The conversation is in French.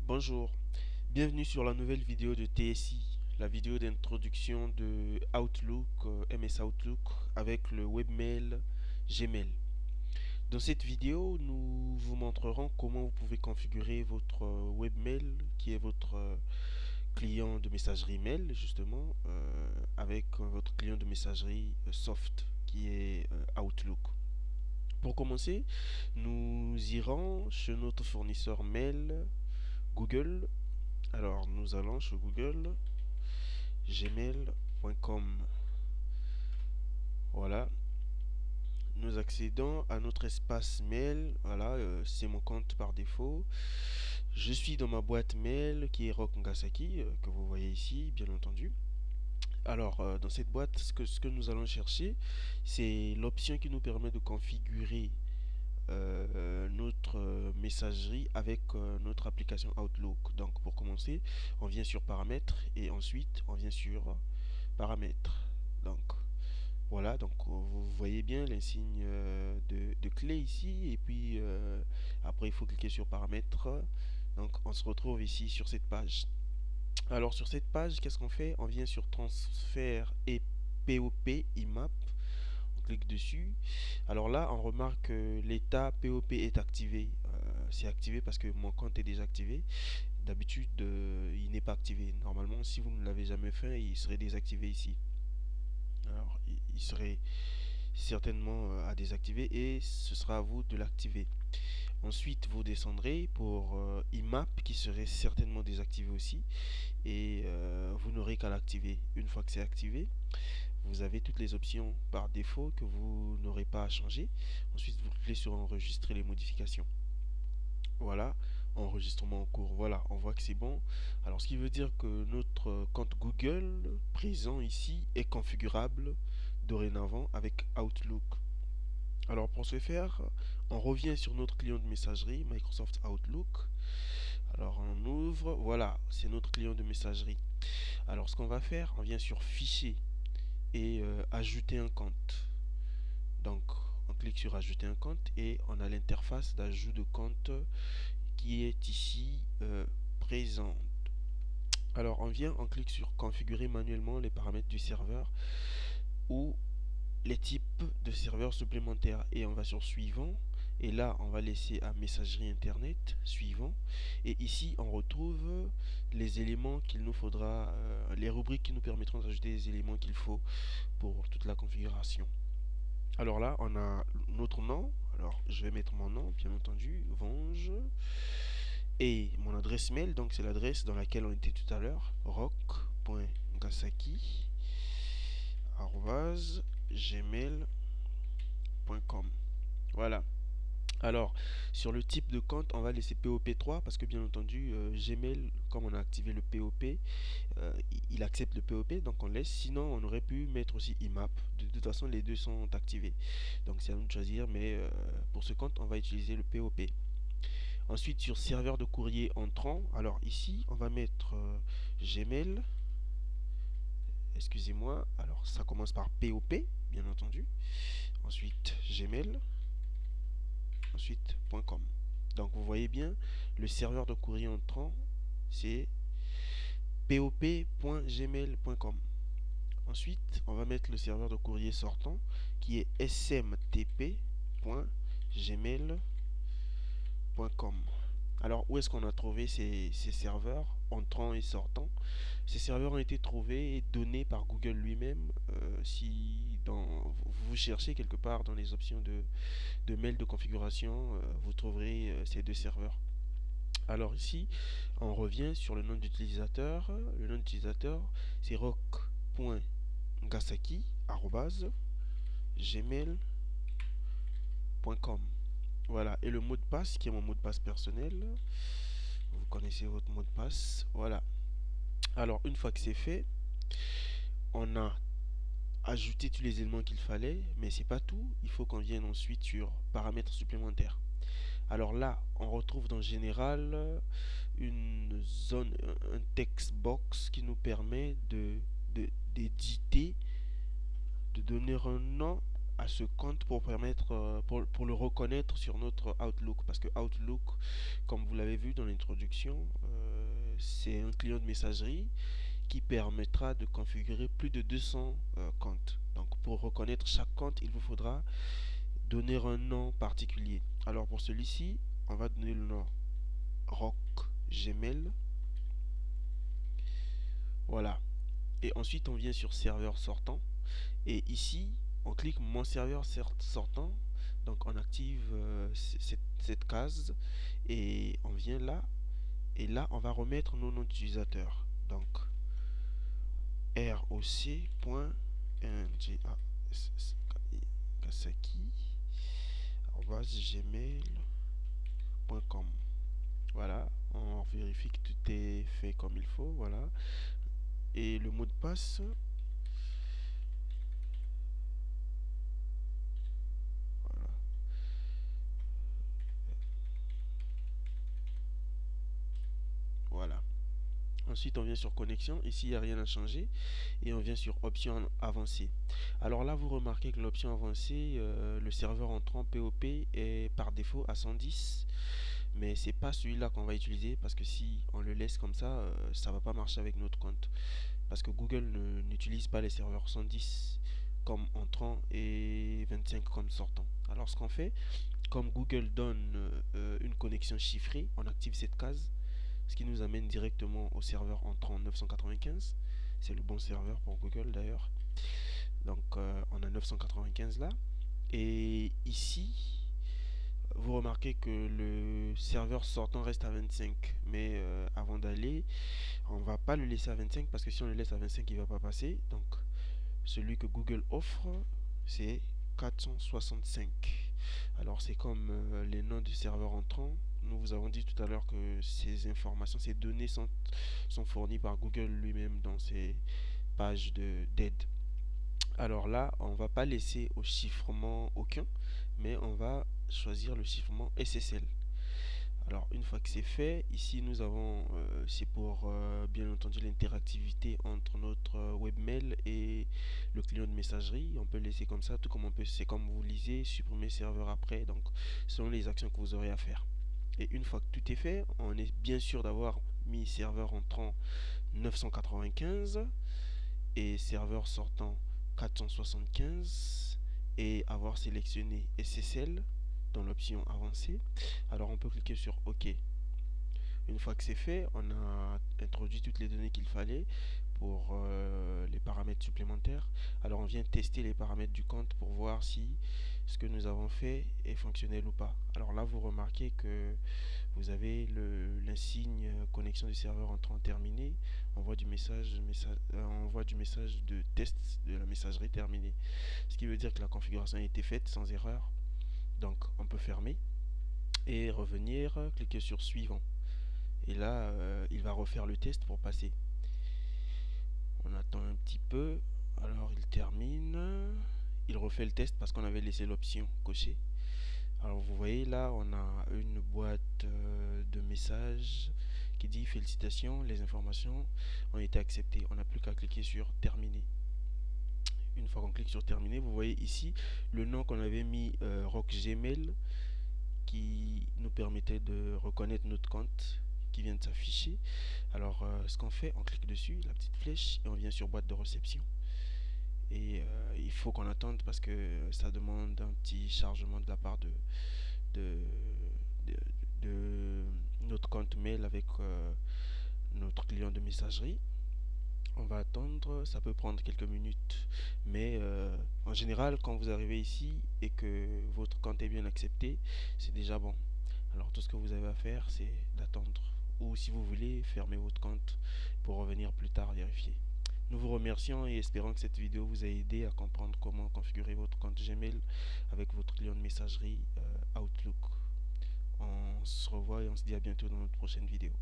Bonjour, bienvenue sur la nouvelle vidéo de TSI, la vidéo d'introduction de Outlook, MS Outlook avec le webmail Gmail. Dans cette vidéo, nous vous montrerons comment vous pouvez configurer votre webmail qui est votre client de messagerie mail justement avec votre client de messagerie soft qui est Outlook. Pour commencer, nous irons chez notre fournisseur mail Google. Alors nous allons sur Google, gmail.com. Voilà, nous accédons à notre espace mail. Voilà, c'est mon compte par défaut. Je suis dans ma boîte mail qui est Rock Ngasaki, que vous voyez ici, bien entendu. Alors, dans cette boîte, ce que nous allons chercher, c'est l'option qui nous permet de configurer notre messagerie avec notre application Outlook. Donc pour commencer, on vient sur paramètres et ensuite on vient sur paramètres. Donc voilà, donc vous voyez bien l'insigne de clé ici et puis après il faut cliquer sur paramètres. Donc on se retrouve ici sur cette page. Alors sur cette page, qu'est-ce qu'on fait? On vient sur transfert et POP IMAP, clique dessus. Alors là, on remarque que l'état POP est activé. C'est activé parce que mon compte est déjà activé. D'habitude, il n'est pas activé. Normalement, si vous ne l'avez jamais fait, il serait désactivé ici. Alors, il serait certainement à désactiver et ce sera à vous de l'activer. Ensuite, vous descendrez pour IMAP qui serait certainement désactivé aussi et vous n'aurez qu'à l'activer. Une fois que c'est activé, vous avez toutes les options par défaut que vous n'aurez pas à changer. Ensuite, vous cliquez sur enregistrer les modifications. Voilà, enregistrement en cours. Voilà, on voit que c'est bon. Alors, ce qui veut dire que notre compte Google présent ici est configurable dorénavant avec Outlook. Alors, pour ce faire, on revient sur notre client de messagerie, Microsoft Outlook. Alors, on ouvre. Voilà, c'est notre client de messagerie. Alors, ce qu'on va faire, on vient sur Fichier et ajouter un compte. Donc on clique sur ajouter un compte et on a l'interface d'ajout de compte qui est ici présente. Alors on clique sur configurer manuellement les paramètres du serveur ou les types de serveurs supplémentaires et on va sur suivant et là on va laisser à messagerie internet suivant et ici on retrouve les éléments qu'il nous faudra, les rubriques qui nous permettront d'ajouter les éléments qu'il faut pour toute la configuration. Alors là, on a notre nom. Alors, je vais mettre mon nom, bien entendu, Vonge. Et mon adresse mail, donc c'est l'adresse dans laquelle on était tout à l'heure, rock.ngasaki@gmail.com. Voilà. Alors, sur le type de compte, on va laisser POP3 parce que bien entendu, Gmail, comme on a activé le POP, il accepte le POP, donc on laisse. Sinon, on aurait pu mettre aussi IMAP. De toute façon, les deux sont activés. Donc, c'est à nous de choisir, mais pour ce compte, on va utiliser le POP. Ensuite, sur serveur de courrier entrant, alors ici, on va mettre Gmail. Excusez-moi, alors ça commence par POP, bien entendu. Ensuite, Gmail. Ensuite, .com. Donc, vous voyez bien, le serveur de courrier entrant, c'est pop.gmail.com. Ensuite, on va mettre le serveur de courrier sortant qui est smtp.gmail.com. Alors, où est-ce qu'on a trouvé ces serveurs entrants et sortants? Ces serveurs ont été trouvés et donnés par Google lui-même. Si vous cherchez quelque part dans les options de mail de configuration, vous trouverez ces deux serveurs. Alors ici, on revient sur le nom d'utilisateur. Le nom d'utilisateur, c'est rock.ngasaki@gmail.com. Voilà, et le mot de passe, qui est mon mot de passe personnel. Vous connaissez votre mot de passe. Voilà. Alors, une fois que c'est fait, on a ajouté tous les éléments qu'il fallait, mais c'est pas tout. Il faut qu'on vienne ensuite sur paramètres supplémentaires. Alors là, on retrouve dans Général une zone, un text box qui nous permet d'éditer, de donner un nom à ce compte pour permettre pour le reconnaître sur notre Outlook parce que Outlook, comme vous l'avez vu dans l'introduction, c'est un client de messagerie qui permettra de configurer plus de 200 comptes. Donc pour reconnaître chaque compte, il vous faudra donner un nom particulier. Alors pour celui-ci, on va donner le nom Rock Gmail. Voilà. Et ensuite on vient sur serveur sortant. Et ici, on clique mon serveur sortant. Donc on active cette case et on vient là. Et là, on va remettre nos noms d'utilisateurs. Donc roc.kasaki@gmail.com. Voilà, on vérifie que tout est fait comme il faut. Voilà. Et le mot de passe, voilà. Voilà. Ensuite, on vient sur connexion. Ici, il n'y a rien à changer. Et on vient sur option avancée. Alors là, vous remarquez que l'option avancée, le serveur entrant POP est par défaut à 110. Mais c'est pas celui-là qu'on va utiliser parce que si on le laisse comme ça va pas marcher avec notre compte. Parce que Google n'utilise pas les serveurs 110 comme entrant et 25 comme sortant. Alors ce qu'on fait, comme Google donne une connexion chiffrée, on active cette case, ce qui nous amène directement au serveur entrant 995. C'est le bon serveur pour Google d'ailleurs. Donc on a 995 là. Et ici, vous remarquez que le serveur sortant reste à 25. Mais avant d'aller, on va pas le laisser à 25 parce que si on le laisse à 25, il va pas passer. Donc celui que Google offre, c'est 465. Alors c'est comme les noms du serveur entrant. Nous vous avons dit tout à l'heure que ces informations, ces données sont fournies par Google lui-même dans ses pages d'aide. Alors là, on va pas laisser au chiffrement aucun, mais on va choisir le chiffrement SSL. Alors une fois que c'est fait, ici nous avons, c'est pour bien entendu l'interactivité entre notre webmail et le client de messagerie. On peut laisser comme ça, tout comme on peut, c'est comme vous lisez, supprimer serveur après, donc selon les actions que vous aurez à faire. Et une fois que tout est fait, on est bien sûr d'avoir mis serveur entrant 995 et serveur sortant 475 et avoir sélectionné SSL dans l'option avancée. Alors on peut cliquer sur OK. Une fois que c'est fait, on a introduit toutes les données qu'il fallait pour les paramètres supplémentaires. Alors on vient tester les paramètres du compte pour voir si ce que nous avons fait est fonctionnel ou pas. Alors là vous remarquez que vous avez l'insigne connexion du serveur entrant terminé, envoi du message de test de la messagerie terminé. Ce qui veut dire que la configuration a été faite sans erreur. Donc on peut fermer et revenir, cliquer sur suivant. Et là, il va refaire le test pour passer. On attend un petit peu. Alors il termine. Il refait le test parce qu'on avait laissé l'option cochée. Alors vous voyez là, on a une boîte de messages qui dit félicitations, les informations ont été acceptées. On n'a plus qu'à cliquer sur terminer. Une fois qu'on clique sur terminer, vous voyez ici le nom qu'on avait mis Rock Gmail qui nous permettait de reconnaître notre compte qui vient de s'afficher. Alors ce qu'on fait, on clique dessus, la petite flèche, et on vient sur boîte de réception. Et il faut qu'on attende parce que ça demande un petit chargement de la part de, de, de notre compte mail avec notre client de messagerie. On va attendre, ça peut prendre quelques minutes, mais en général quand vous arrivez ici et que votre compte est bien accepté, c'est déjà bon. Alors tout ce que vous avez à faire, c'est d'attendre, ou si vous voulez, fermer votre compte pour revenir plus tard vérifier. Nous vous remercions et espérons que cette vidéo vous a aidé à comprendre comment configurer votre compte Gmail avec votre client de messagerie Outlook. On se revoit et on se dit à bientôt dans notre prochaine vidéo.